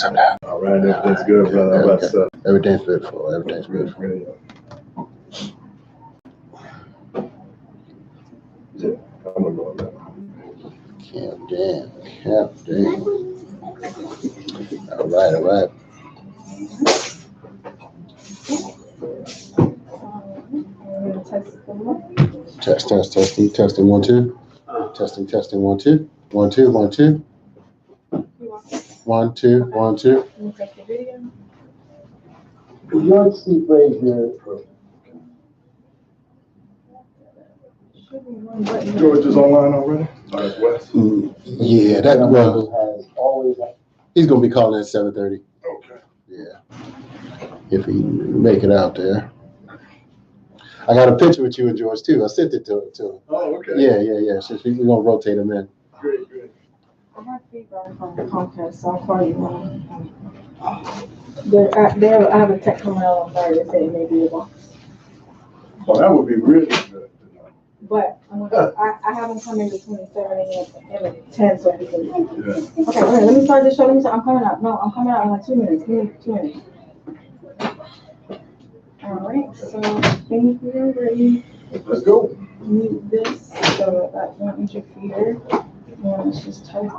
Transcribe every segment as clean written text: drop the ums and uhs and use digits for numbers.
up now? All right, everything's good, brother. How about stuff? Everything's beautiful. Everything's beautiful. Yeah, I'm gonna go on that. Captain. All right. Testing, 1, 2. Testing, 1, 2. 1, 2, 1, 2. 1, 2, 1, 2. George C. Fraser. George is online already? West? Yeah, Has always. He's going to be calling at 7:30. Okay. Yeah. If he make it out there. I got a picture with you and George, too. I sent it to him. Oh, okay. Yeah. So we're going to rotate him in. Great. I have feedback from Comcast, so I'll call you. I have a tech coming out on Friday that said it may be a box. Well, that would be really good. But I have them come in between 7 and 10, so we can. Yeah. Okay, all right, let me start this show. I'm coming out. No, I'm coming out in like 2 minutes. Give me 2 minutes. All right, so thank you. Ready? Let's go. Need this. So that one inch of feeder. And let's just type this in.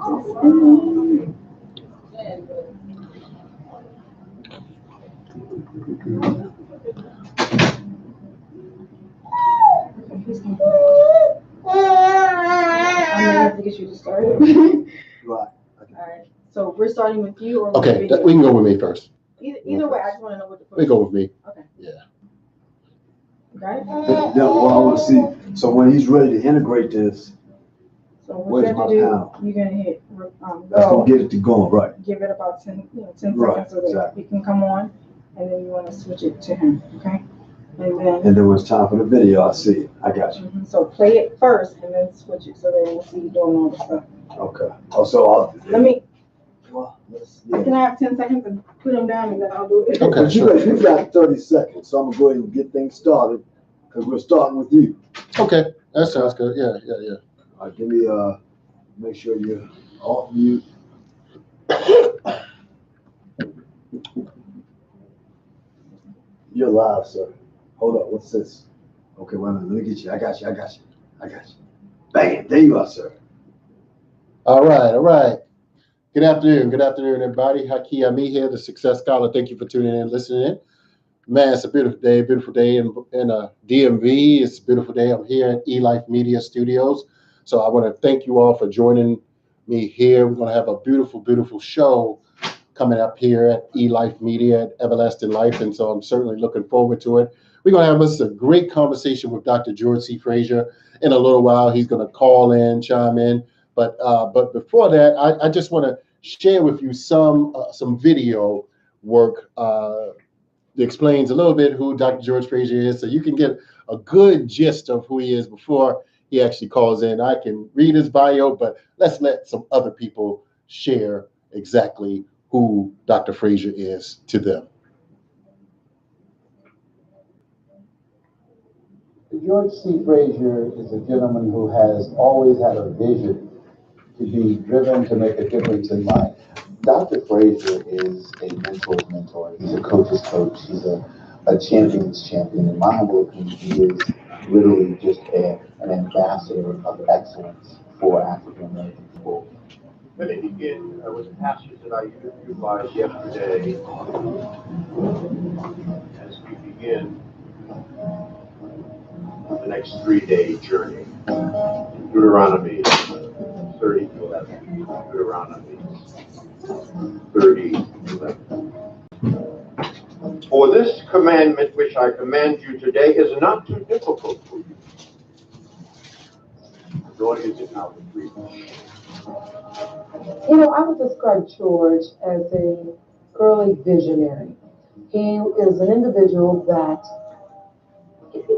I'm gonna have to get you to start. Right. All right. So we're starting with you, or Okay, we can go with me first. Either way, I just want to know what to put. We go with me. Okay. Yeah. Got it? Yeah, well, I want to see. So when he's ready to integrate this, So what you have to do, you're gonna hit that's gonna get it to going, right? Give it about 10 Right, seconds so that exactly. he can come on, and then you want to switch it to him, okay? And And then when it's time for the video, I see it. I got you. So play it first and then switch it so that we'll see you doing all the stuff. Okay. Oh, so Let me. well, yeah. Can I have 10 seconds and put them down and then I'll do it? Okay, But you got 30 seconds, so I'm gonna go ahead and get things started because we're starting with you. Okay, that sounds good. Yeah. All right, give me make sure you're off mute. You're live, sir. Hold up, what's this? Okay, wait a minute, let me get you. I got you. Bang, there you are, sir. All right. Good afternoon, everybody. Haki Ami here, the Success Scholar. Thank you for tuning in and listening in. Man, it's a beautiful day in DMV. It's a beautiful day. I'm here at eLife Media Studios. So I want to thank you all for joining me here. We're going to have a beautiful, beautiful show coming up here at eLife Media at Everlasting Life. And so I'm certainly looking forward to it. We're going to have a great conversation with Dr. George C. Fraser. In a little while, he's going to call in, chime in. But before that, I just want to share with you some video work that explains a little bit who Dr. George Fraser is, so you can get a good gist of who he is before he actually calls in. I can read his bio, but let's let some other people share exactly who Dr. Fraser is to them. George C. Fraser is a gentleman who has always had a vision to be driven to make a difference in life. Dr. Fraser is a mentor's mentor. He's a coach's coach. He's a champion's champion. In my humble opinion, he is literally just an ambassador of excellence for African American people. Let me begin with a passage that I utilized yesterday as we begin the next 3-day journey. Deuteronomy 30:11. Deuteronomy 30:11. For this commandment which I command you today is not too difficult for you, nor is it out of reach. I would describe George as an early visionary. He is an individual that,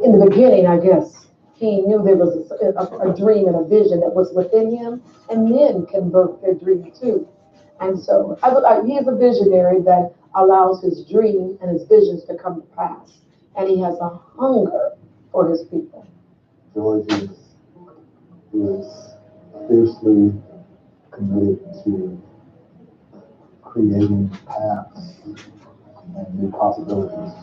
in the beginning, I guess, he knew there was a dream and a vision that was within him, and men can birth their dream too. And so he is a visionary that allows his dream and his visions to come to pass. And he has a hunger for his people. George is fiercely committed to creating paths and new possibilities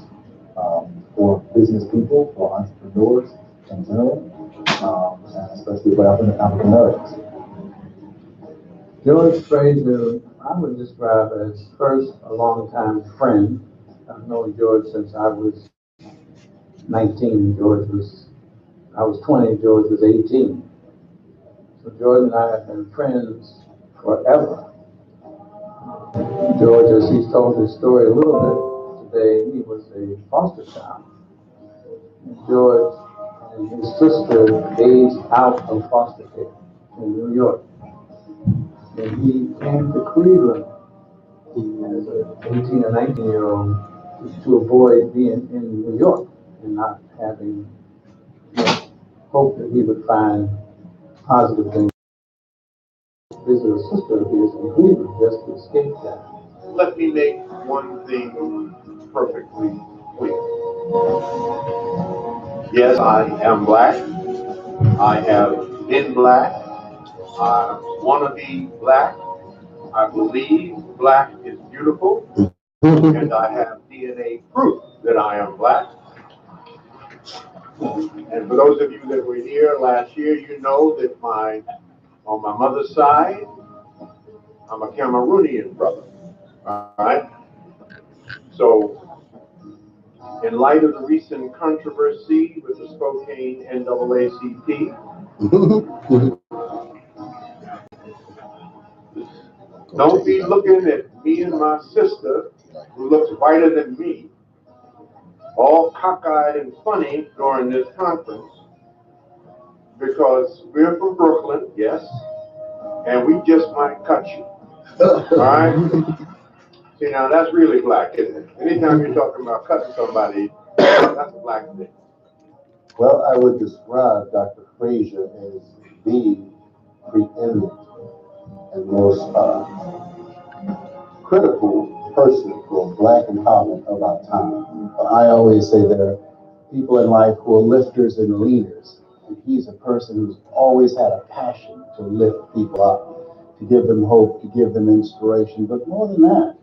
for business people, for entrepreneurs in general, and especially for African Americans. George Fraser, I would describe as first a longtime friend. I've known George since I was 19. I was 20, George was 18. So George and I have been friends forever. George, as he's told his story a little bit today, he was a foster child. George and his sister aged out of foster care in New York. And he came to Cleveland as an 18 or 19-year-old to avoid being in New York and not having hope that he would find positive things. Visit a sister of his in Cleveland just to escape that. Let me make one thing perfectly clear. Yes, I am black. I have been black. I want to be black. I believe black is beautiful. And I have DNA proof that I am black. And for those of you that were here last year, you know that on my mother's side, I'm a Cameroonian brother. All right? So, in light of the recent controversy with the Spokane NAACP, don't be looking at me and my sister, who looks whiter than me, all cockeyed and funny during this conference, because we're from Brooklyn, yes, and we just might cut you. All right? See, now that's really black, isn't it? Anytime you're talking about cutting somebody, that's a black thing. Well, I would describe Dr. Fraser as the preeminent and most critical person for Black empowerment of our time. I always say there are people in life who are lifters and leaders, and he's a person who's always had a passion to lift people up, to give them hope, to give them inspiration, but more than that,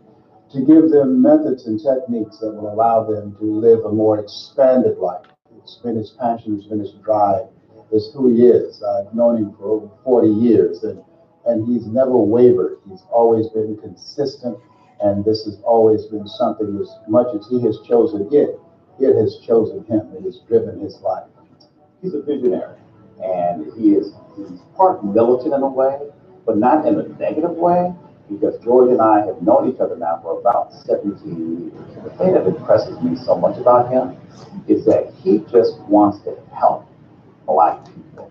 to give them methods and techniques that will allow them to live a more expanded life. It's been his passion, it's been his drive, it's who he is. I've known him for over 40 years, and he's never wavered. He's always been consistent, and this has always been something, as much as he has chosen it has chosen him. It has driven his life. He's a visionary, and he's part militant in a way, but not in a negative way, because George and I have known each other now for about 17 years. The thing that impresses me so much about him is that he just wants to help Black people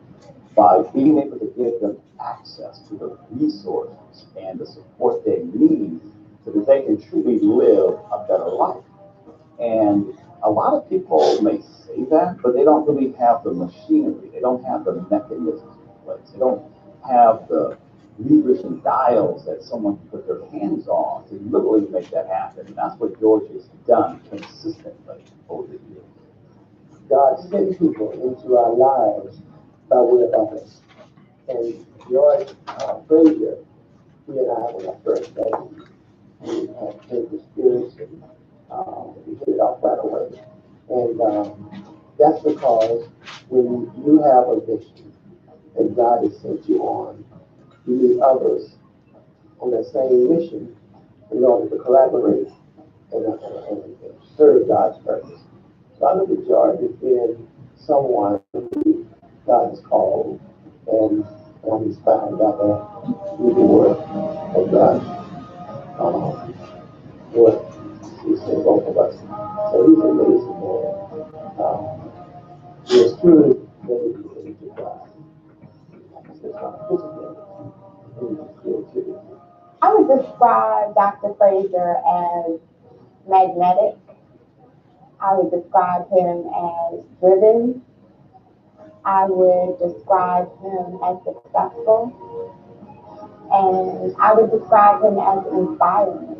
by being able to give them access to the resources and the support they need so that they can truly live a better life. And a lot of people may say that, but they don't really have the machinery. They don't have the mechanisms in place. They don't have the levers and dials that someone can put their hands on to literally make that happen. And that's what George has done consistently over the years. God sent people into our lives by way of others. And George Fraser, he and I, when I first met him, we had kindred spirits, and we hit it off right away. And that's because when you have a vision that God has sent you on, you need others on that same mission in order to collaborate and serve God's purpose. So I look at George as being someone who God has called, and he's found out that through the work of God, what He sent both of us. So he's an amazing man. He is truly dedicated to God. I would describe Dr. Fraser as magnetic. I would describe him as driven. I would describe him as successful. And I would describe him as inspiring.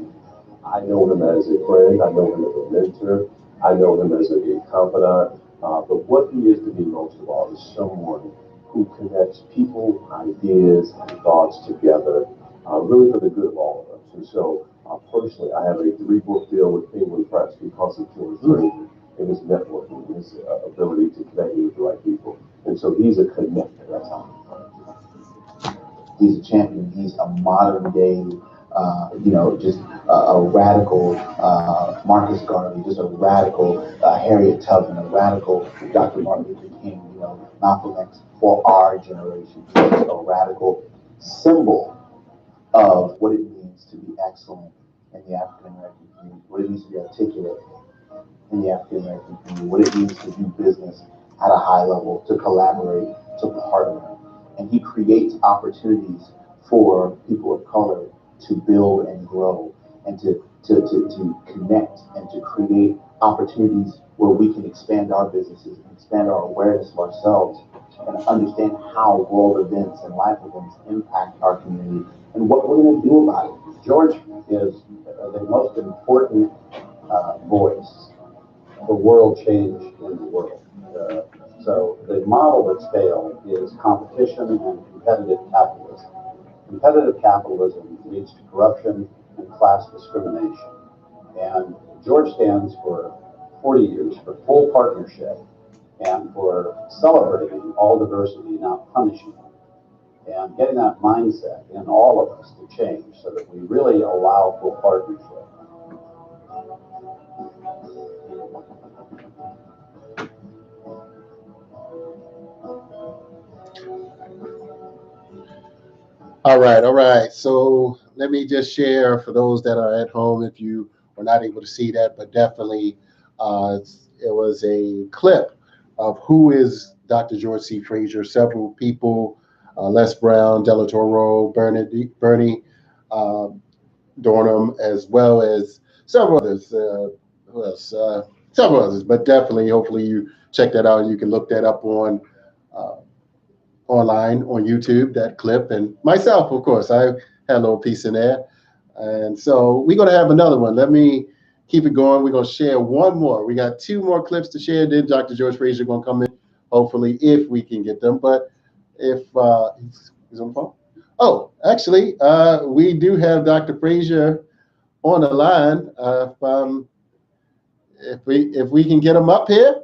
I know him as a friend. I know him as a mentor. I know him as a confidant. But what he is to me most of all is someone who connects people, ideas, and thoughts together, really for the good of all of us. And so Personally, I have a 3-book deal with Penguin Press because of George Fraser and his networking, his ability to connect me with the right people. And so he's a connector. That's how He's a champion. He's a modern day, just a radical Marcus Garvey, just a radical Harriet Tubman, a radical Dr. Martin Luther King, Malcolm X for our generation. He's a radical symbol of what it means to be excellent in the African American community, what it means to be articulate in the African American community, what it means to do business at a high level, to collaborate, to partner. And he creates opportunities for people of color to build and grow and to connect and to create opportunities where we can expand our businesses, expand our awareness of ourselves, and understand how world events and life events impact our community and what we're going to do about it. George is the most important voice for world change in the world. So the model that's failed is competition and competitive capitalism. Competitive capitalism leads to corruption and class discrimination. And George stands for 40 years for full partnership and for celebrating all diversity, not punishing it. And getting that mindset in all of us to change so that we really allow full partnership. All right, all right. So let me just share for those that are at home, if you were not able to see that, but definitely it was a clip of who is Dr. George C. Fraser. Several people, Les Brown, Della Toro, Bernie Dornham, as well as several others. Who else? Several others, but definitely, hopefully you check that out. You can look that up on online on YouTube, that clip, and myself, of course, I had a little piece in there. And so we're going to have another one. Let me keep it going. We're going to share one more. We got 2 more clips to share. Then Dr. George Fraser going to come in, hopefully, if we can get them. But if he's on the phone. Oh, actually, we do have Dr. Fraser on the line. If we can get him up here.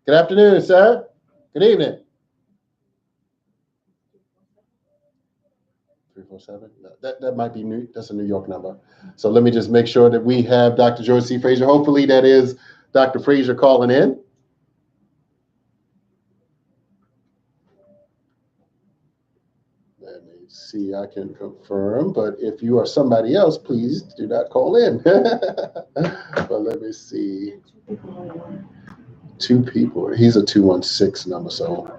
Good afternoon, sir. Good evening. 347? No, that might be new. That's a New York number. So let me just make sure that we have Dr. George C. Fraser. Hopefully that is Dr. Fraser calling in. Let me see. I can confirm. But if you are somebody else, please do not call in. But let me see. 2 people. He's a 216 number. So.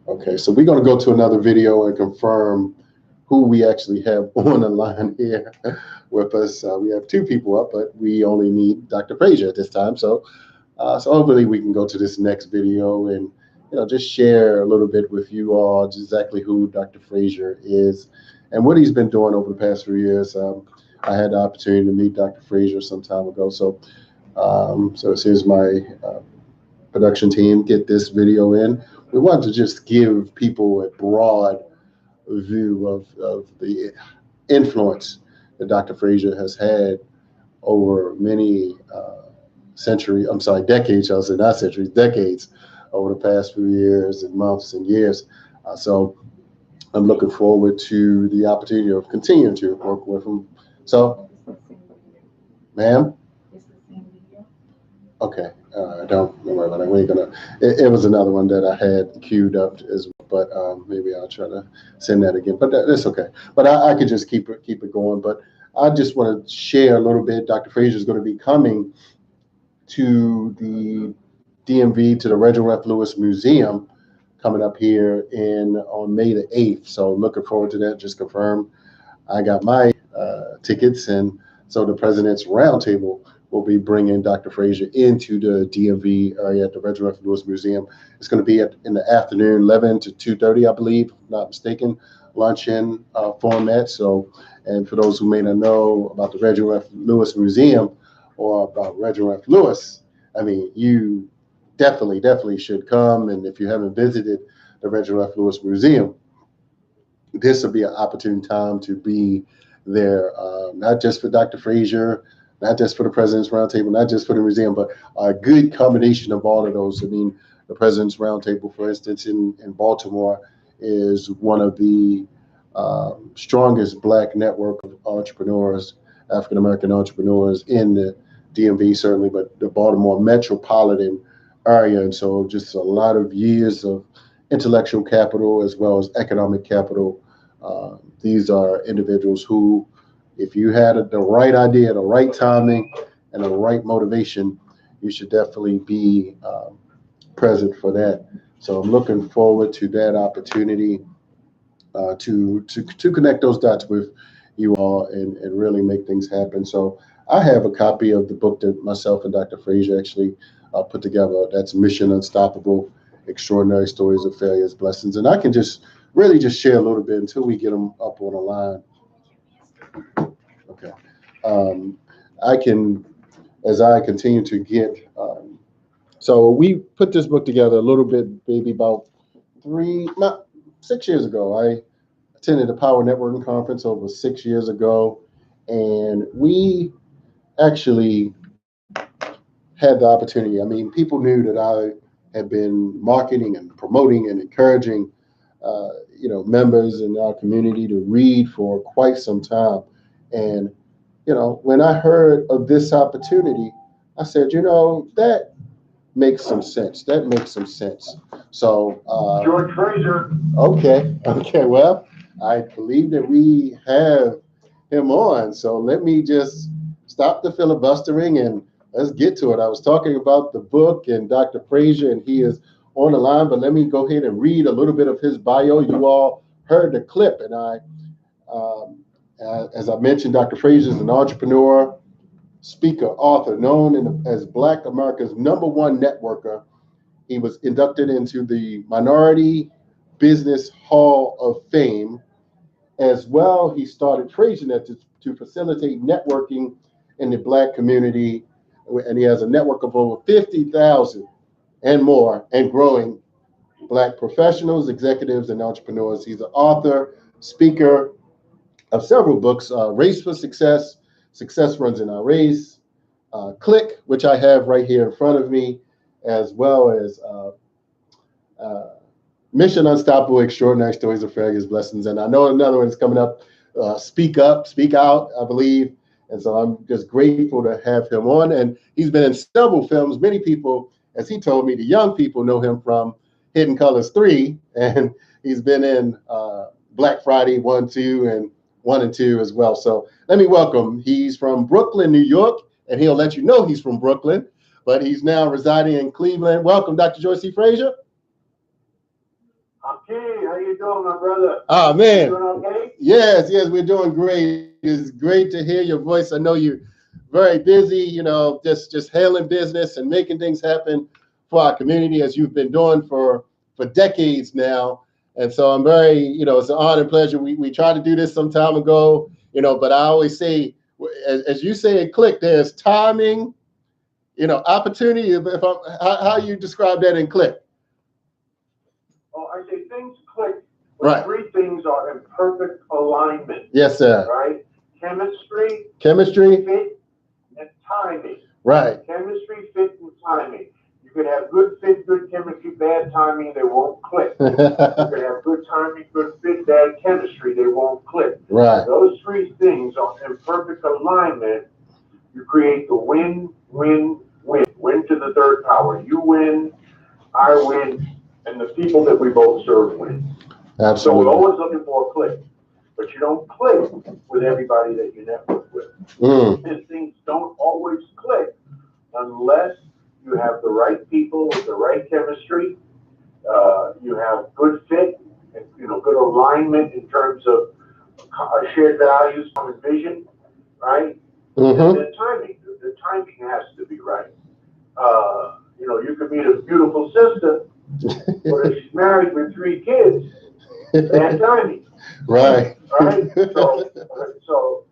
Okay, so we're going to go to another video and confirm who we actually have on the line here with us. We have 2 people up, but we only need Dr. Fraser at this time. So hopefully we can go to this next video and just share a little bit with you all just exactly who Dr. Fraser is and what he's been doing over the past few years. I had the opportunity to meet Dr. Fraser some time ago. So here's my production team, get this video in. We want to just give people a broad view of the influence that Dr. Fraser has had over many decades, I'll say not centuries, decades, over the past few years and months and years. So I'm looking forward to the opportunity of continuing to work with him. So, ma'am? Okay, don't worry about it. We ain't gonna. It was another one that I had queued up as well, but maybe I'll try to send that again. But that's okay. But I could just keep it going. But I just want to share a little bit. Dr. Fraser is going to be coming to the DMV, to the Reginald F. Lewis Museum, coming up here on May the 8th. So looking forward to that. Just confirmed. I got my tickets, and so the President's Roundtable will be bringing Dr. Fraser into the DMV area at the Reginald F. Lewis Museum. It's going to be in the afternoon, 11 to 2:30, I believe, if I'm not mistaken, luncheon format. So, and for those who may not know about the Reginald F. Lewis Museum or about Reginald F. Lewis, I mean, you definitely should come. And if you haven't visited the Reginald F. Lewis Museum, this will be an opportune time to be there, not just for Dr. Fraser, not just for the President's Roundtable, not just for the museum, but a good combination of all of those. I mean, the President's Roundtable, for instance, in Baltimore, is one of the strongest Black network of entrepreneurs, African American entrepreneurs in the DMV, certainly, but the Baltimore metropolitan area. And so, just a lot of years of intellectual capital as well as economic capital. These are individuals who, if you had the right idea, the right timing, and the right motivation, you should definitely be present for that. So I'm looking forward to that opportunity to connect those dots with you all and really make things happen. So I have a copy of the book that myself and Dr. Fraser actually put together. That's Mission Unstoppable: Extraordinary Stories of Failures, Blessings. And I can just really just share a little bit until we get them up on the line. Okay. I can, as I continue to get, so we put this book together a little bit, maybe about 6 years ago. I attended a Power Networking Conference over 6 years ago, and we actually had the opportunity. I mean, people knew that I had been marketing and promoting and encouraging, members in our community to read for quite some time. And, when I heard of this opportunity, I said, that makes some sense. That makes some sense. So, George Fraser. Okay. Well, I believe that we have him on. So let me just stop the filibustering and let's get to it. I was talking about the book and Dr. Fraser, and he is on the line, but let me go ahead and read a little bit of his bio. You all heard the clip, and as I mentioned, Dr. Fraser is an entrepreneur, speaker, author, known as Black America's #1 networker. He was inducted into the Minority Business Hall of Fame. As well, he started FraserNet to facilitate networking in the Black community, and he has a network of over 50,000 and more, and growing Black professionals, executives, and entrepreneurs. He's an author, speaker of several books: Race for Success, Success Runs in Our Race, Click, which I have right here in front of me, as well as Mission Unstoppable: Extraordinary Stories of Failures, Blessings. And I know another one is coming up, Speak Up, Speak Out, I believe. And so I'm just grateful to have him on. And he's been in several films. Many people, as he told me, the young people know him from Hidden Colors 3. And he's been in Black Friday 1, 2, and 1 and 2 as well. So let me welcome. He's from Brooklyn, New York, and he'll let you know he's from Brooklyn, but he's now residing in Cleveland. Welcome, Dr. George C. Fraser. Okay, how you doing, my brother? Oh, man. You doing okay? Yes, we're doing great. It's great to hear your voice. I know you're very busy, just handling business and making things happen for our community, as you've been doing for decades now. And so I'm very, it's an honor and pleasure. We tried to do this some time ago, but I always say, as you say in Click, there's timing, opportunity. How you describe that in Click? Oh, I say things click when Right. 3 things are in perfect alignment. Yes, sir. Right? Chemistry, fit, and timing. Right. Chemistry, fit, and timing. You could have good fit, good chemistry, bad timing, they won't click. You could have good timing, good fit, bad chemistry, they won't click. Right. Those 3 things are in perfect alignment. You create the win, win, win. Win to the 3rd power. You win, I win, and the people that we both serve win. Absolutely. So we're always looking for a click, but you don't click with everybody that you network with. And things don't always click unless you have the right people with the right chemistry. You have good fit, and good alignment in terms of shared values, common vision, right? And then timing. The timing has to be right. You could meet a beautiful sister, but if she's married with 3 kids, bad timing. Right. Right. So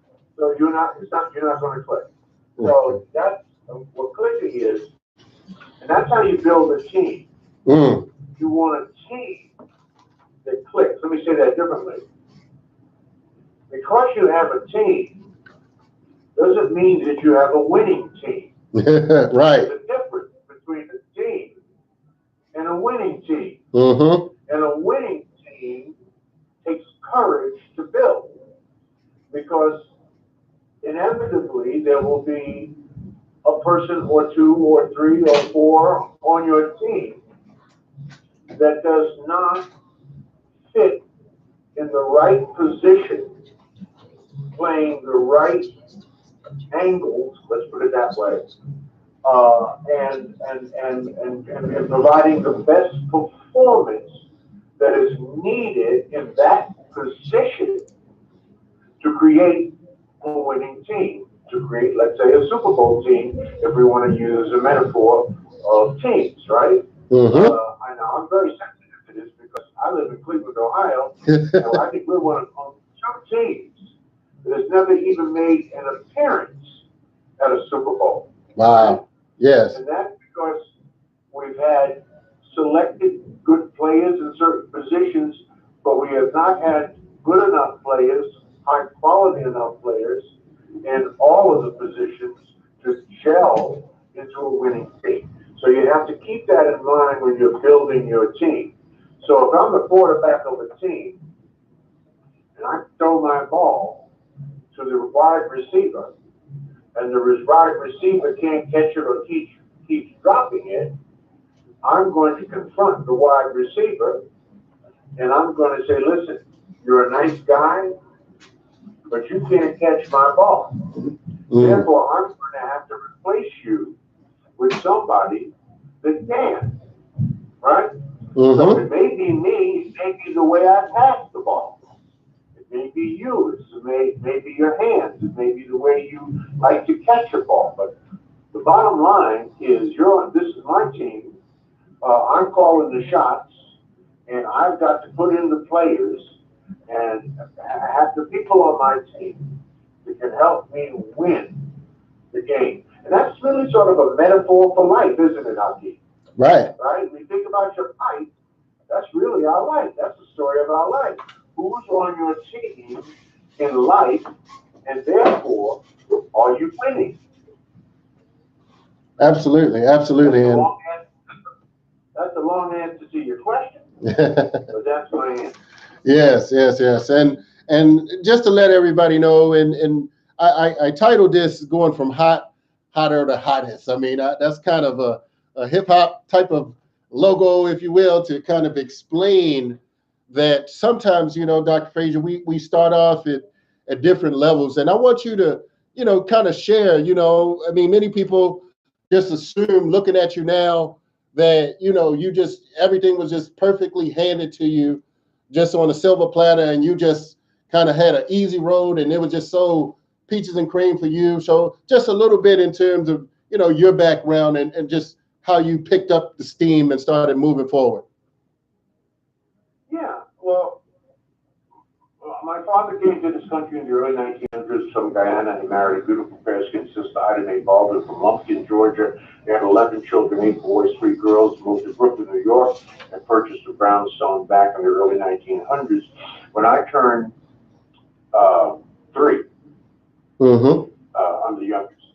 you're not going to click. So that's what clicking is, and that's how you build a team. You want a team that clicks. Let me say that differently. you have a team doesn't mean that you have a winning team. Right. There's a difference between a team and a winning team. Mm-hmm. And a winning team takes courage to build, because inevitably there will be a person or two or three or four on your team that does not fit in the right position, playing the right angles, let's put it that way, and providing the best performance that is needed in that position to create a winning team, to create, let's say, a Super Bowl team, if we want to use a metaphor of teams, right? Mm-hmm. I know I'm very sensitive to this because I live in Cleveland, Ohio, and I think we're one of two teams that has never even made an appearance at a Super Bowl. Wow. Yes. And that's because we've had selected good players in certain positions, but we have not had good enough players, high quality enough players in all of the positions to gel into a winning team. So you have to keep that in mind when you're building your team. So if I'm the quarterback of a team and I throw my ball to the wide receiver, and the wide receiver can't catch it or keeps dropping it, I'm going to confront the wide receiver, and I'm going to say, listen, you're a nice guy, but you can't catch my ball. Therefore, I'm going to have to replace you with somebody that can, right? So it may be me, it may be the way I pass the ball. It may be you, it may be your hands, it may be the way you like to catch a ball. But the bottom line is, this is my team. I'm calling the shots, and I've got to put in the players and have the people on my team that can help me win the game. And that's really sort of a metaphor for life, isn't it, Hakeem? Right. Right? When you think about your life, that's really our life. That's the story of our life. Who's on your team in life, and therefore, are you winning? Absolutely, absolutely. That's a long answer to your question, but that's my answer. Yes, yes, yes. And just to let everybody know, and I titled this "Going from Hotter to Hottest." I mean, that's kind of a hip hop type of logo, if you will, to kind of explain that sometimes, Dr. Fraser, we start off at different levels, and I want you to, kind of share. I mean, many people just assume, looking at you now, that you just everything was just perfectly handed to you, just on a silver platter, and you just kind of had an easy road, and it was just so peaches and cream for you. So just a little bit in terms of your background and just how you picked up the steam and started moving forward. Yeah, well, my father came to this country in the early 1900s from Guyana. He married a beautiful fair-skinned sister, Ida Mae Baldwin, from Lumpkin, Georgia. They had 11 children, 8 boys, 3 girls, moved to Brooklyn, New York, and purchased a brownstone back in the early 1900s. When I turned 3, I'm the youngest.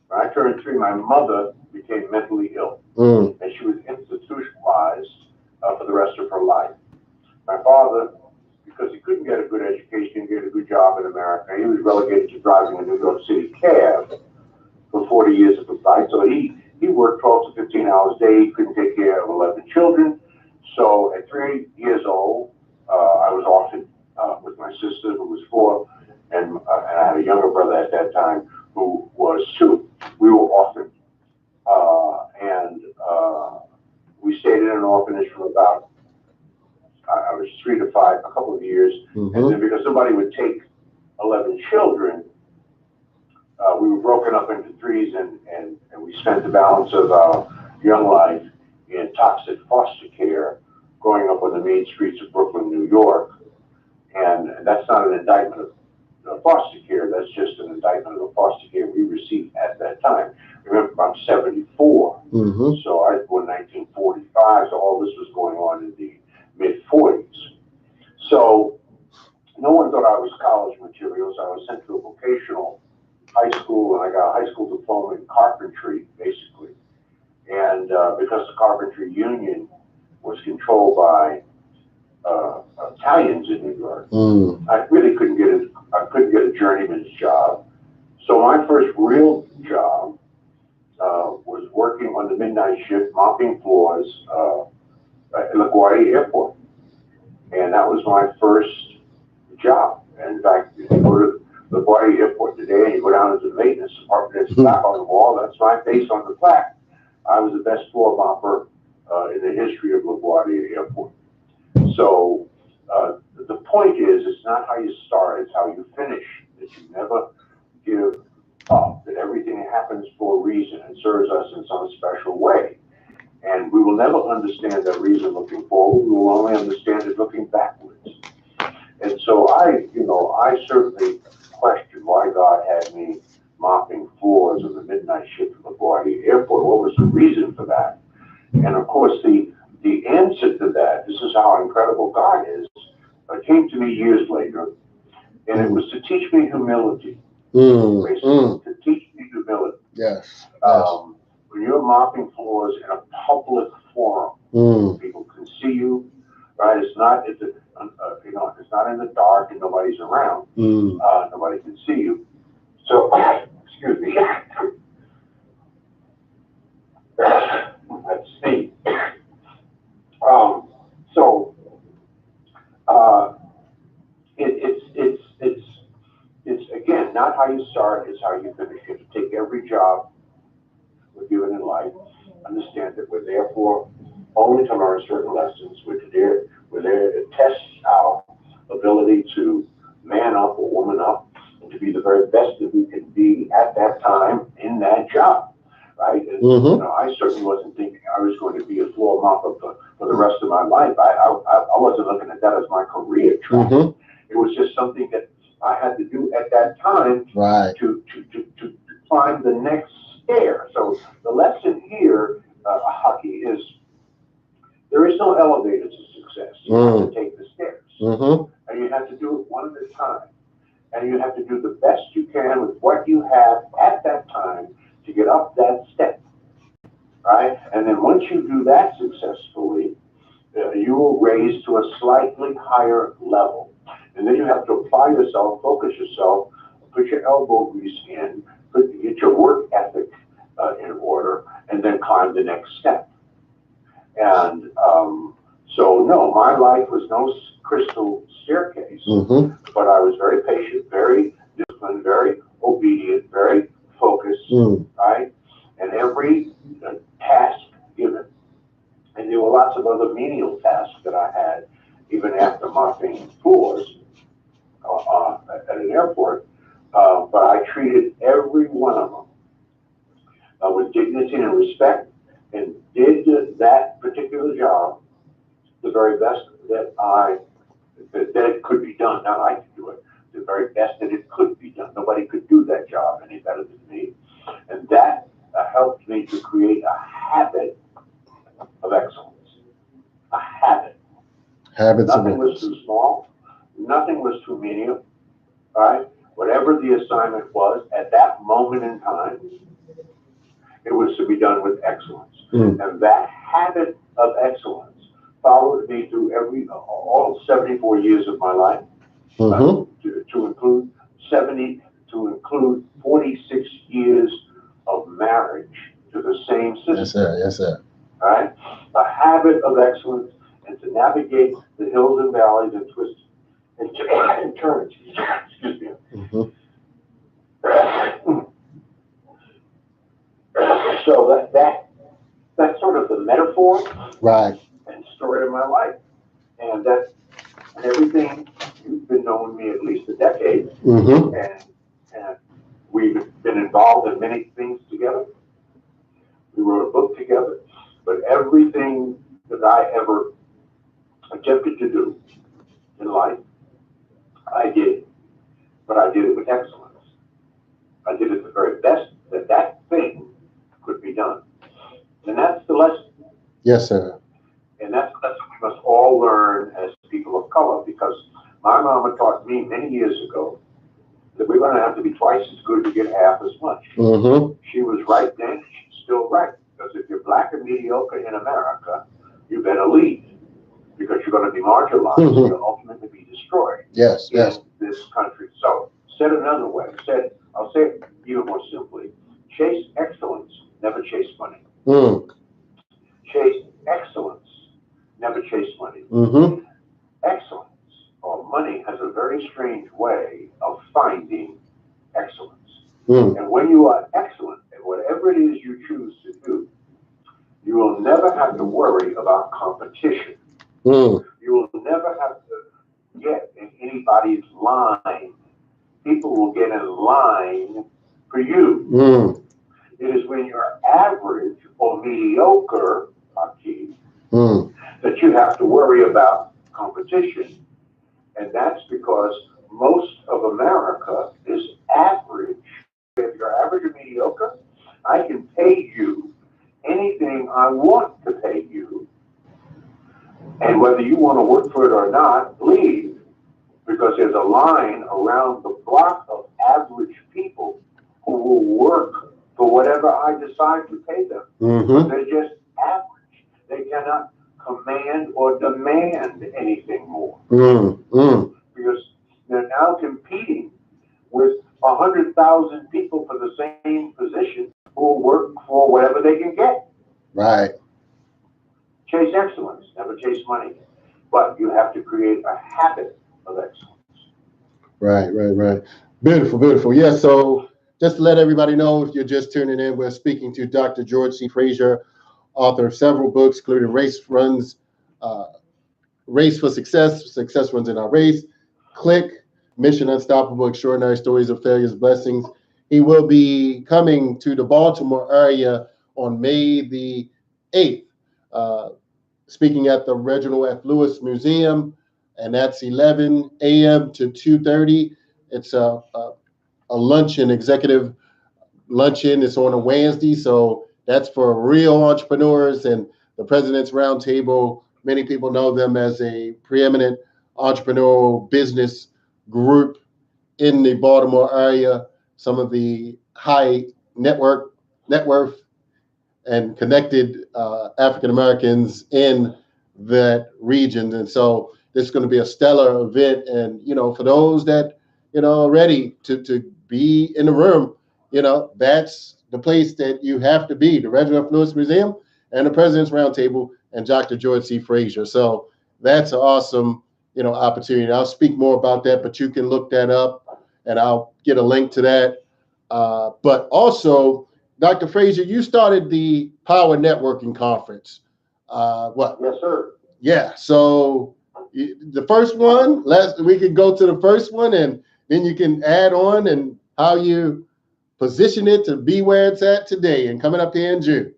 When I turned 3, my mother became mentally ill, and she was institutionalized for the rest of her life. My father, because he couldn't get a good education, get a good job in America, he was relegated to driving a New York City cab for 40 years of his life. So he worked 12 to 15 hours a day. He couldn't take care of 11 children. So at 3 years old, I was orphaned with my sister, who was 4, and I had a younger brother at that time who was 2. We were orphaned, and we stayed in an orphanage for about, I was 3 to 5, a couple of years, and then because somebody would take 11 children, we were broken up into 3s, and we spent the balance of our young life in toxic foster care, growing up on the main streets of Brooklyn, New York. And that's not an indictment of foster care, that's just an indictment of the foster care we received at that time. Remember, I'm 74, so I was born in 1945, so all this was going on in the mid-40s. So no one thought I was college material, so I was sent to a vocational high school, and I got a high school diploma in carpentry, basically. And because the carpentry union was controlled by Italians in New York, I really couldn't get a journeyman's job. So my first real job was working on the midnight shift, mopping floors at LaGuardia Airport. And that was my first job. And in fact, if you go to LaGuardia Airport today and you go down into the maintenance department, there's a plaque on the wall. That's my face on the plaque. I was the best floor mopper in the history of LaGuardia Airport. So the point is, it's not how you start, it's how you finish. That you never give up, that everything happens for a reason and serves us in some special way. And we will never understand that reason looking forward. We will only understand it looking backwards. And so I certainly question why God had me mopping floors of the midnight shift at LaGuardia Airport. What was the reason for that? And of course, the answer to that, this is how incredible God is, came to me years later, and it was to teach me humility. To teach me humility. Yes. When you're mopping floors in a public forum, people can see you, right? It's not it's not in the dark and nobody's around. Nobody can see you. So, excuse me. Let's see. It's again not how you start, it's how you finish. You have to take every job we're given in life, understand that we're there for only to learn certain lessons. We're there to test our ability to man up or woman up and to be the very best that we can be at that time in that job, right? And I certainly wasn't thinking I was going to be a floor mopper for the rest of my life. I wasn't looking at that as my career track. It was just something that I had to do at that time to climb the next stair. So the lesson here, Hockey, is there is no elevator to success. You have to take the stairs. And you have to do it one at a time. And you have to do the best you can with what you have at that time to get up that step. Right? And then once you do that successfully, you will raise to a slightly higher level. And then you have to apply yourself, focus yourself, put your elbow grease in, get your work ethic in order, and then climb the next step. And so, no, my life was no crystal staircase, but I was very patient, very disciplined, very obedient, very focused, right? And every task given, and there were lots of other menial tasks that I had, even after mopping floors at an airport, but I treated every one of them with dignity and respect, and did that particular job the very best that it could be done. Not I could do it, the very best that it could be done. Nobody could do that job any better than me, and that helped me to create a habit of excellence. A habit. Nothing was too small. Nothing was too menial. Right? Whatever the assignment was at that moment in time, it was to be done with excellence. And that habit of excellence followed me through all 74 years of my life, to include 46 years of marriage to the same sister. Yes, sir. Yes, sir. Right? A habit of excellence, and to navigate the hills and valleys and twists and turns. Excuse me. So that's sort of the metaphor, and story of my life, and that everything. You've been knowing me at least a decade, and we've been involved in many things together. We wrote a book together, but everything that I ever attempted to do in life, I did, but I did it with excellence. I did it the very best that thing could be done. And that's the lesson. Yes, sir. And that's the lesson we must all learn as people of color, because my mama taught me many years ago that we're going to have to be twice as good to get half as much. She was right then, she's still right. Because if you're black and mediocre in America, you better leave. Because you're going to be marginalized, you'll ultimately be destroyed. Yes, yes. In this country. So, said another way, I'll say it even more simply: chase excellence, never chase money. Chase excellence, never chase money. Excellence or money has a very strange way of finding excellence. And when you are excellent at whatever it is you choose to do, you will never have to worry about competition. You will never have to get in anybody's line. People will get in line for you. It is when you're average or mediocre, that you have to worry about competition. And that's because most of America is average. If you're average or mediocre, I can pay you anything I want to pay you. And whether you want to work for it or not, leave. Because there's a line around the block of average people who will work for whatever I decide to pay them. They're just average. They cannot command or demand anything more. Because they're now competing with 100,000 people for the same position who will work for whatever they can get. Right. Chase excellence, never chase money. But you have to create a habit of excellence. Right. Beautiful, beautiful. Yeah, so just to let everybody know, if you're just tuning in, we're speaking to Dr. George C. Fraser, author of several books, including Race for Success, Success Runs in Our Race, Click, Mission Unstoppable, Extraordinary Stories of Failures, Blessings. He will be coming to the Baltimore area on May the 8th, speaking at the Reginald F. Lewis Museum, and that's 11 a.m. to 2:30. It's a luncheon, executive luncheon. It's on a Wednesday, so that's for real entrepreneurs. And the President's Roundtable, many people know them as a preeminent entrepreneurial business group in the Baltimore area. Some of the high net worth and connected African Americans in that region. And so this is going to be a stellar event. And, for those that, are ready to be in the room, that's the place that you have to be, the Reginald F. Lewis Museum and the President's Roundtable and Dr. George C. Fraser. So that's an awesome, opportunity. I'll speak more about that, but you can look that up and I'll get a link to that. But also, Dr. Fraser, you started the Power Networking Conference. What? Yes, sir. Yeah. So the first one, we can go to the first one and then you can add on and how you position it to be where it's at today and coming up here in June.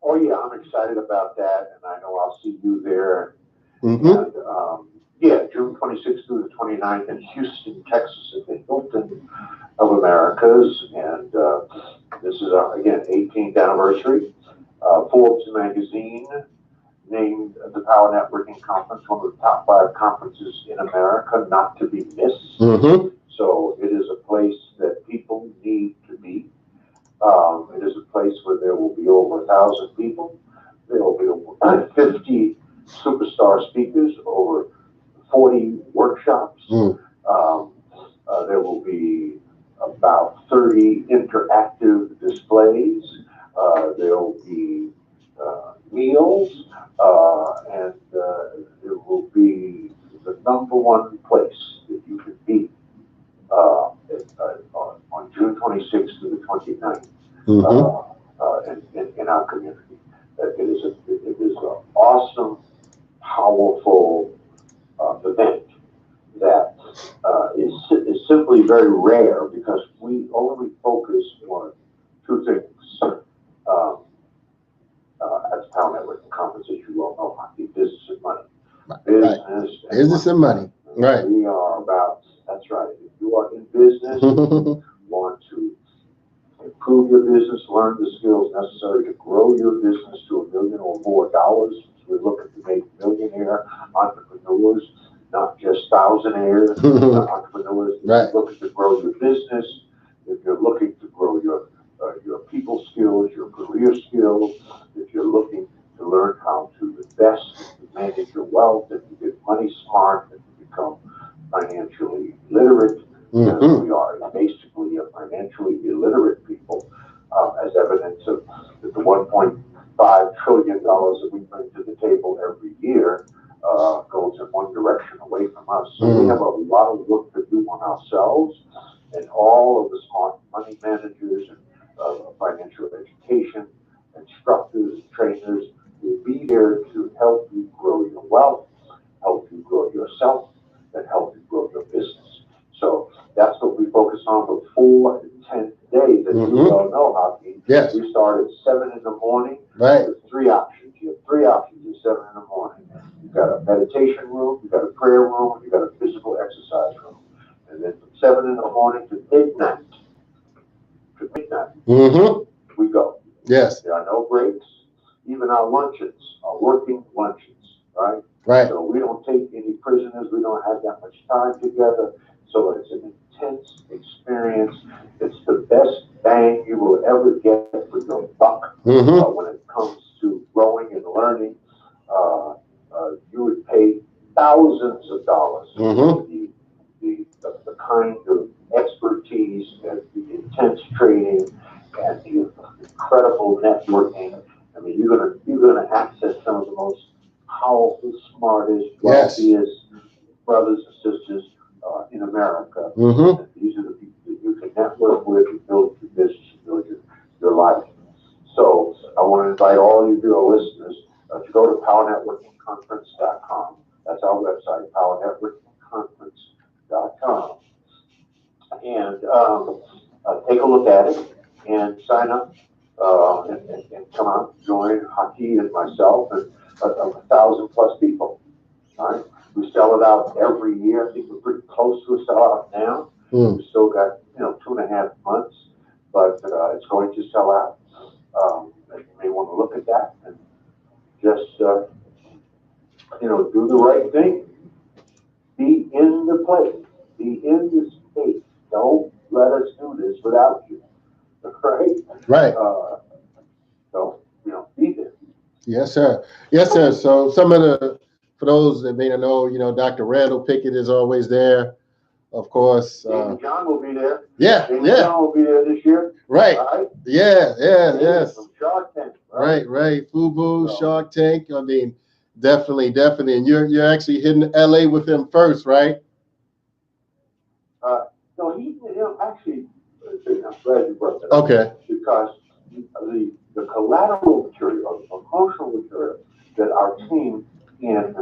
Oh, yeah, I'm excited about that. And I know I'll see you there. And, June 26th through the 29th in Houston, Texas at the Hilton of Americas. And this is our, again, 18th anniversary. Forbes magazine named the Power Networking Conference one of the top 5 conferences in America not to be missed. So it is a place that people need to be. It is a place where there will be over 1,000 people. There will be over 50 superstar speakers, over 40 workshops. There will be about 30 interactive displays. There will be meals, and it will be the #1 place that you can be on June 26th to the 29th in our community. It is an awesome, powerful event that is simply very rare because we only focus on 2 things. At the Power Networking Conference, as you all know, hockey, business and money. Business and money. Right. We are about, that's right. If you are in business, want to improve your business, learn the skills necessary to grow your business to $1 million or more dollars. We're looking to make millionaire entrepreneurs, not just thousandaires, entrepreneurs other words, if Right. you're looking to grow your business, if you're looking to grow your people skills, your career skills, if you're looking to learn how to invest, to manage your wealth, and to get money smart, and to become financially literate, Mm-hmm. we are basically a financially illiterate people, as evidence of the $1.5 trillion that we bring to the table every year goes in one direction away from us. So we have a lot of work to do on ourselves, and all of the smart money managers and financial education instructors and trainers will be there to help you grow your wealth, help you grow yourself, and help you grow your business. So that's what we focus on for 4 intense days. As you well know, Hockey. Yes. We start at 7 in the morning. Right. With 3 options. You have 3 options at 7 in the morning. You've got a meditation room, you've got a prayer room, and you've got a physical exercise room. And then from 7 in the morning to midnight, we go. Yes. There are no breaks. Even our luncheons are working luncheons, right? Right. So we don't take any prisoners. We don't have that much time together. So it's an intense experience. It's the best bang you will ever get for your buck when it comes to growing and learning. You would pay thousands of dollars for the kind of expertise and the intense training and the incredible networking. I mean, you're gonna access some of the most powerful, smartest, wealthiest brothers and sisters in America. And these are the people that you can network with and build your business, and build your life. So I want to invite all of you, our listeners, to go to powernetworkingconference.com. That's our website, powernetworkingconference.com. And take a look at it and sign up and come out, join Haki and myself and 1,000+ people. All right, we sell it out every year. I think we're pretty close to a sellout now. We've still got 2.5 months, but it's going to sell out. And you may want to look at that and just do the right thing. Be in the place. Be in the space. Don't let us do this without you. Right? Right. So, be there. Yes, sir. Yes, sir. So for those that may not know, Dr. Randall Pickett is always there, of course. David John will be there. Yeah, David John will be there this year. Right. Right? Yeah, yes. From Shark Tank. Right. FUBU, Shark Tank. I mean, definitely. And you're actually hitting LA with him first, right? No, actually, I'm glad you brought that up. Okay. Because the collateral material, the emotional material that our team in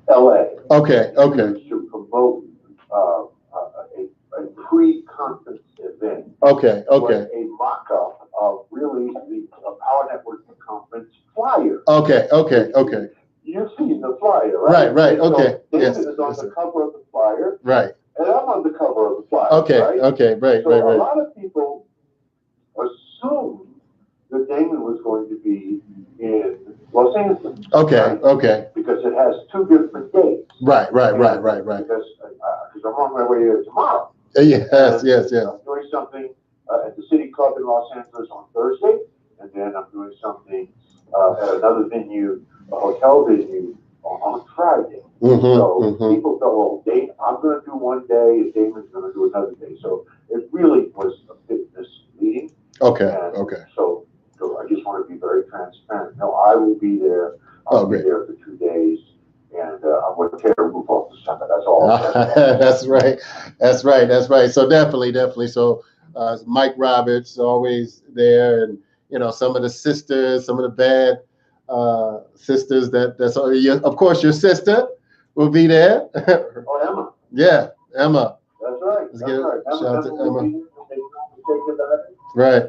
LA used to promote a pre-conference event. Was a mock-up of really the Power Networking Conference flyer. Okay. You've seen the flyer, right? Right. So okay. David is on the cover of the flyer. Right. And I'm on the cover of the flyer. Okay. Right. So a lot of people assumed that Damon was going to be in Los Angeles. Okay. Because it has 2 different dates. Right. Because I'm on my way there tomorrow. Yes. I'm doing something at the City Club in Los Angeles on Thursday, and then I'm doing something at another venue, a hotel venue, on Friday. So people thought, well, I'm going to do one day, and Damon's going to do another day. So it really was a business meeting. Okay. So I just want to be very transparent. No, I will be there. I'll be there for 2 days, and I'm going to tear a roof off the summit. That's all. That's right. So definitely. So Mike Roberts always there, and some of the sisters, some of the bad sisters. That's of course your sister will be there. Emma. Yeah, Emma. That's right. Let's get a shout out to Emma. Right.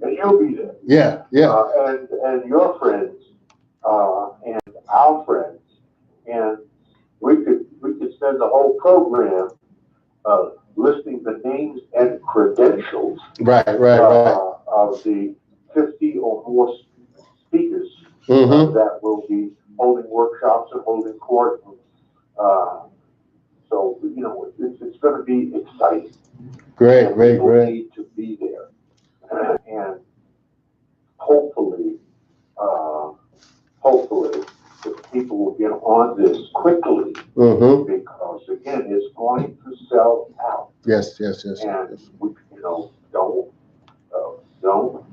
And you'll be there. Yeah. And your friends, and our friends, and we could spend the whole program listing the names and credentials. Right. Of the 50 or more speakers that will be holding workshops and holding court. So, it's going to be exciting. Great, And great, people great. need to be there. And hopefully, the people will get on this quickly, because again, it's going to sell out. Yes. And we, don't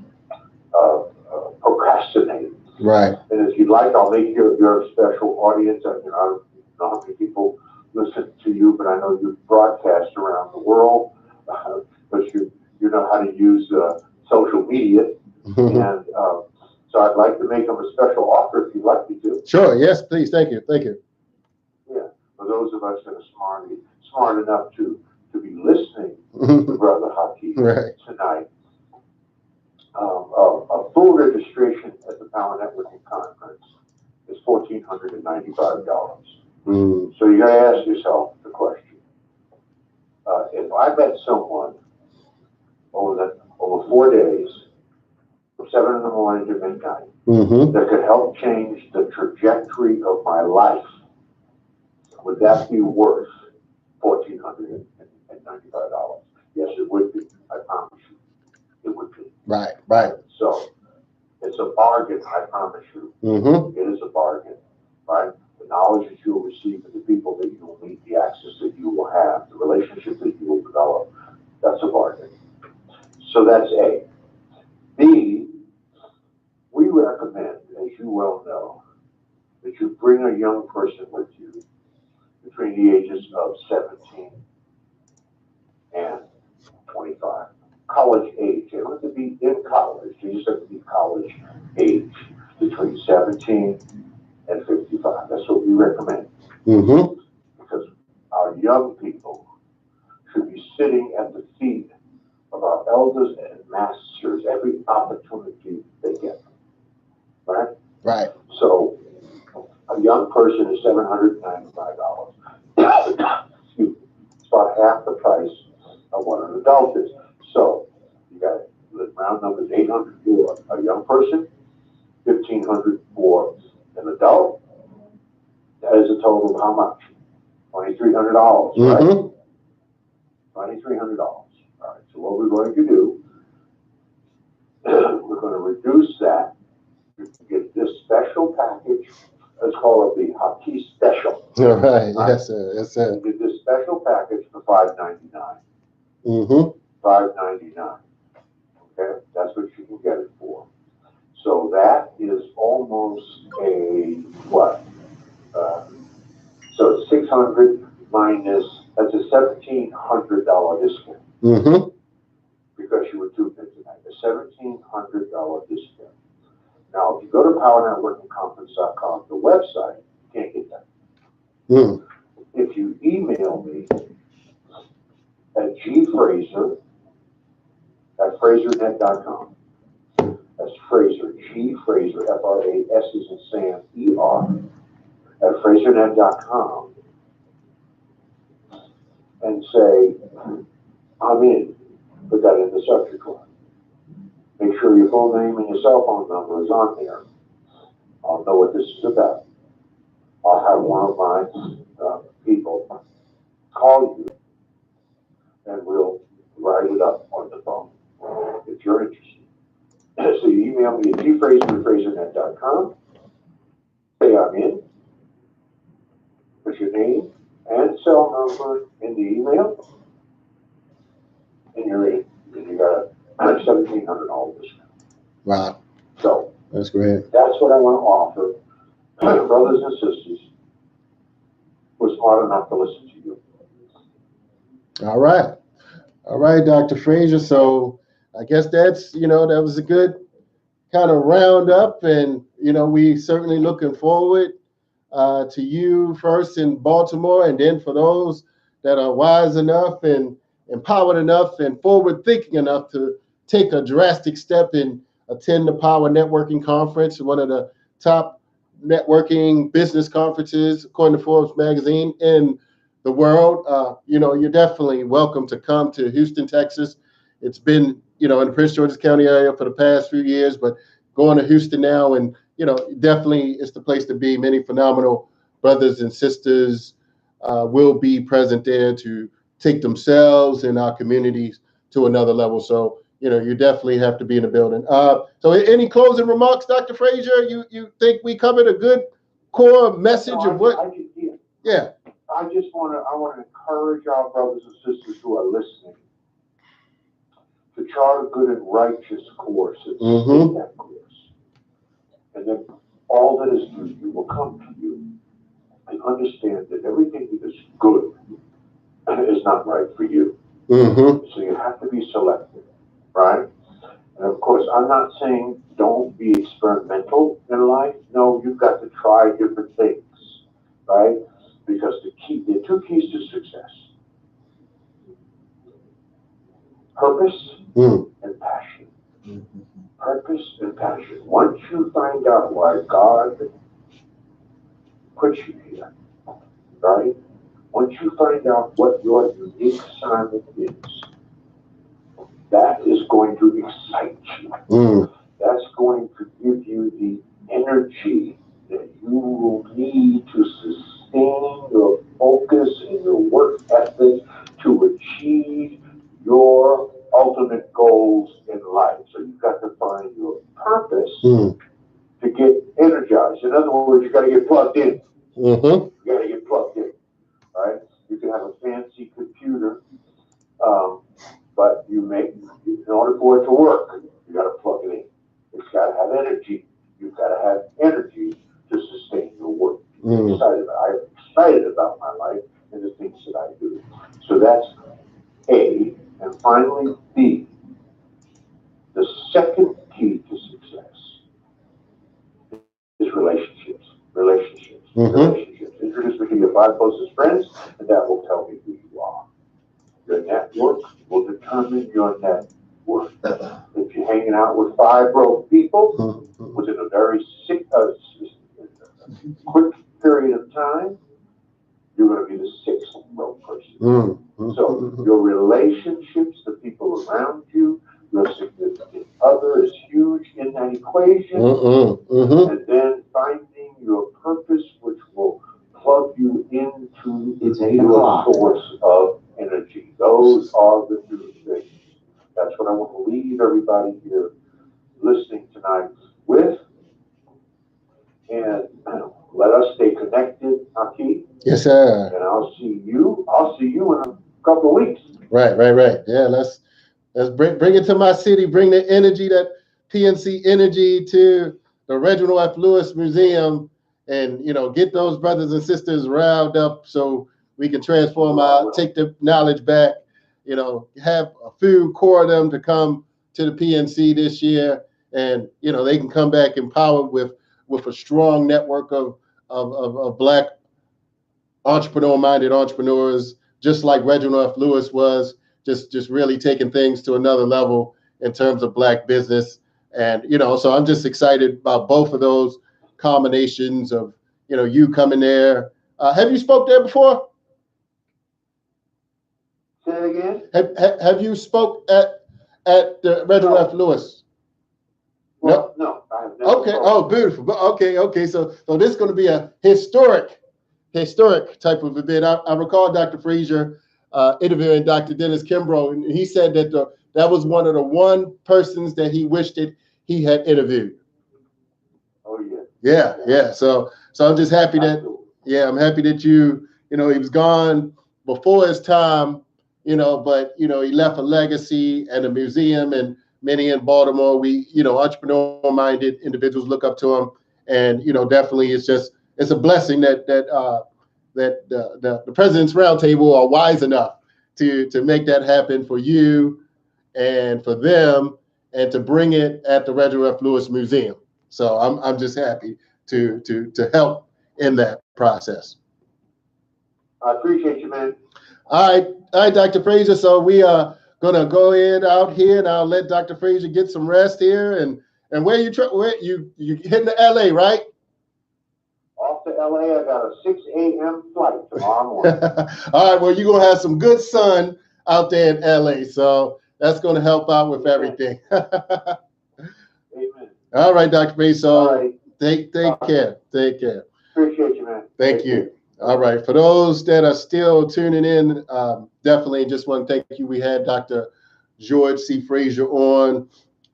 procrastinate. Right. And if you'd like, I'll make your special audience. I don't know how many people listen to you, but I know you broadcast around the world, but you know how to use social media. And so I'd like to make them a special offer if you'd like me to. Sure. Yes, please. Thank you. Yeah. For those of us that are smart enough to be listening to Brother Haki tonight, a full registration at the Power Networking Conference is $1,495. So you got to ask yourself the question: if I met someone over 4 days, from 7 in the morning to midnight, that could help change the trajectory of my life, would that be worth $1,495? Yes, it would be. I promise you, it would be. Right. So it's a bargain. I promise you, it is a bargain. Right? The knowledge that you'll receive, and the people that you will meet, the access that you will have, the relationship that you will develop, that's a bargain. So that's A. B, we recommend, as you well know, that you bring a young person with you between the ages of 17 and 25. College age. They don't have to be in college. They just have to be college age, between 17 and 55. That's what we recommend. Because our young people should be sitting at the feet of our elders and masters every opportunity they get. Right? So a young person is $795. Excuse me. It's about half the price of what an adult is. So you got the round numbers: $800 for a young person, $1,500 for an adult. That is a total of how much? $2,300, right? $2,300. All right. So what we're going to do, we're going to reduce that. You can get this special package. Let's call it the Haki Special. All right. Yes, sir. Yes, sir. You get this special package for $599. $599. Okay, that's what you can get it for. So that is almost a what? So 600 minus, that's a $1,700 discount. Because you were tuned in tonight, a $1,700 discount. Now, if you go to powernetworkingconference.com, the website, you can't get that. If you email me at gfraser at frasernet.com, that's Fraser, G Fraser, F-R-A-S as in Sam, E-R, at frasernet.com, and say, I'm in, put that in the subject line. Make sure your full name and your cell phone number is on there. I'll know what this is about. I'll have one of my people call you, and we'll write it up on the phone if you're interested. So you email me at gfraser@frasernet.com. Say I'm in. Put your name and cell number in the email, and you're in. And you got a $1,700 discount. Wow. So that's great. That's what I want to offer brothers and sisters who are smart enough to listen to you. All right, Dr. Fraser. So I guess that's, that was a good kind of roundup, and, we certainly looking forward to you first in Baltimore, and then for those that are wise enough and empowered enough and forward thinking enough to take a drastic step and attend the Power Networking Conference, one of the top networking business conferences, according to Forbes magazine, in the world. You're definitely welcome to come to Houston, Texas. It's been, in the Prince George's County area for the past few years, but going to Houston now and, definitely it's the place to be. Many phenomenal brothers and sisters will be present there to take themselves and our communities to another level. So, you definitely have to be in the building. So any closing remarks, Dr. Fraser? You think we covered a good core message of what? Yeah. I want to encourage our brothers and sisters who are listening to chart a good and righteous course and stay that course. And then all that is due will come to you, and understand that everything that is good is not right for you. So you have to be selective, right? And of course, I'm not saying don't be experimental in life. No, you've got to try different things, right? Because there are two keys to success: purpose and passion. Purpose and passion. Once you find out why God put you here, right? Once you find out what your unique assignment is, that is going to excite you. That's going to give you the energy that you will need to sustain your focus and your work ethic to achieve your ultimate goals in life. So you've got to find your purpose to get energized. In other words, you got to get plugged in. You got to get plugged in, right? You can have a fancy computer, but in order for it to work, you got to plug it in. It's got to have energy. You've got to have energy to sustain your work. I'm excited about my life and the things that I do. So that's A. And finally, B. The second key to success is relationships. Relationships. Introduce me to your 5 closest friends, and that will tell me who you are. Your network will determine your net worth. If you're hanging out with 5 broke people within a very quick period of time, you're going to be the 6th broke person. So your relationships, the people around you, your significant other is huge in that equation. And then finding your purpose, which will plug you into your source of energy. Those are the 2 things. That's what I want to leave everybody here listening tonight with. And let us stay connected, Aki. Yes, sir. And I'll see you in a couple of weeks. Right. Yeah, let's bring it to my city. Bring the energy, that PNC energy, to the Reginald F. Lewis Museum, and get those brothers and sisters riled up so we can transform take the knowledge back. Have a few core of them to come to the PNC this year, and they can come back empowered with a strong network of Black entrepreneur-minded entrepreneurs, just like Reginald F. Lewis was, just really taking things to another level in terms of Black business. And, so I'm just excited about both of those combinations of, you coming there. Have you spoke there before? Say it again? Have you spoke at the Reginald F. Lewis? Well, no, I have never. Okay. Oh, beautiful. Okay. So this is going to be a historic type of event. I recall Dr. Fraser interviewing Dr. Dennis Kimbrough, and he said that that was one of the one persons that he wished that he had interviewed. Oh yeah. Yeah. So I'm just happy that I'm happy that he was gone before his time, but he left a legacy and a museum, and many in Baltimore, entrepreneur-minded individuals look up to him, and definitely it's a blessing that the President's Roundtable are wise enough to make that happen for you and for them, and to bring it at the Reginald F. Lewis Museum. So I'm just happy to help in that process. I appreciate you, man. All right, Dr. Fraser. So we are gonna go out here, and I'll let Dr. Fraser get some rest here. And where you heading to LA, right? Off to LA. I got a 6 a.m. flight tomorrow morning. All right. Well, you're gonna have some good sun out there in LA, so that's gonna help out with everything. Amen. All right, Dr. Fraser. So Take care. Take care. Appreciate you, man. Thank you. All right. For those that are still tuning in, definitely just want to thank you. We had Dr. George C. Fraser on,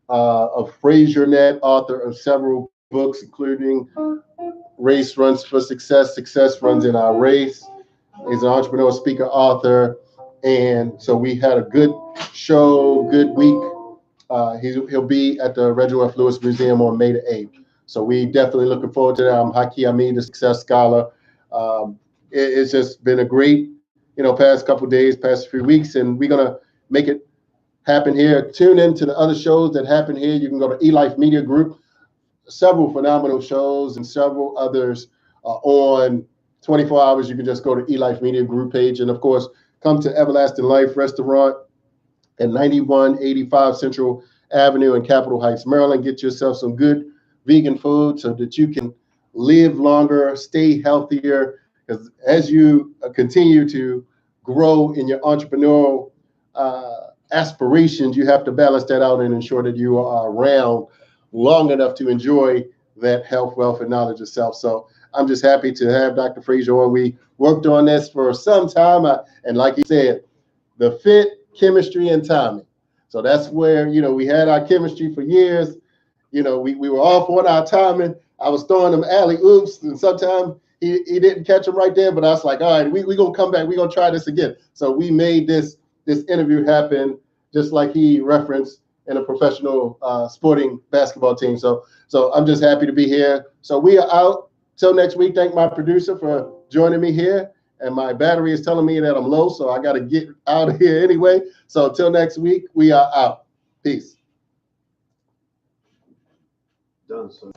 of FraserNet, author of several books, including Race Runs for Success, Success Runs in Our Race. He's an entrepreneur, speaker, author. And so we had a good show, good week. He'll be at the Reginald F. Lewis Museum on May the 8th. So we definitely looking forward to that. I'm Haki Ami, the Success Scholar. It's just been a great, past couple of days, past few weeks, and we're gonna make it happen here. Tune in to the other shows that happen here. You can go to eLife Media Group. Several phenomenal shows and several others on 24 hours. You can just go to eLife Media Group page, and of course, come to Everlasting Life Restaurant at 9185 Central Avenue in Capitol Heights, Maryland. Get yourself some good vegan food so that you can live longer, stay healthier, because as you continue to grow in your entrepreneurial aspirations, you have to balance that out and ensure that you are around long enough to enjoy that health, wealth, and knowledge of self. So I'm just happy to have Dr. Fraser on. We worked on this for some time, and like he said, the fit, chemistry, and timing. So that's where, we had our chemistry for years. We were off on our timing. I was throwing them alley oops, and sometimes he didn't catch them right there. But I was like, all right, we're going to come back. We're going to try this again. So we made this interview happen, just like he referenced in a professional sporting basketball team. So I'm just happy to be here. So we are out. Till next week. Thank my producer for joining me here. And my battery is telling me that I'm low, so I got to get out of here anyway. So till next week, we are out. Peace. Done, sir.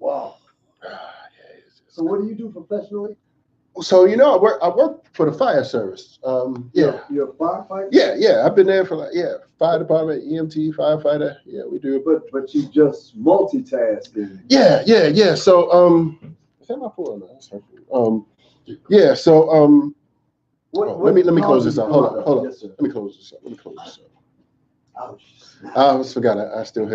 Wow. So what do you do professionally? So I work for the fire service. Yeah. You're a firefighter? Yeah. I've been there for fire department, EMT, firefighter. Yeah, we do. But you just multitasking. Yeah. So is that my phone? That's her phone. Yeah. So let me close this out. Hold on. Yes, sir. Let me close this up. Oh, I almost forgot. I still have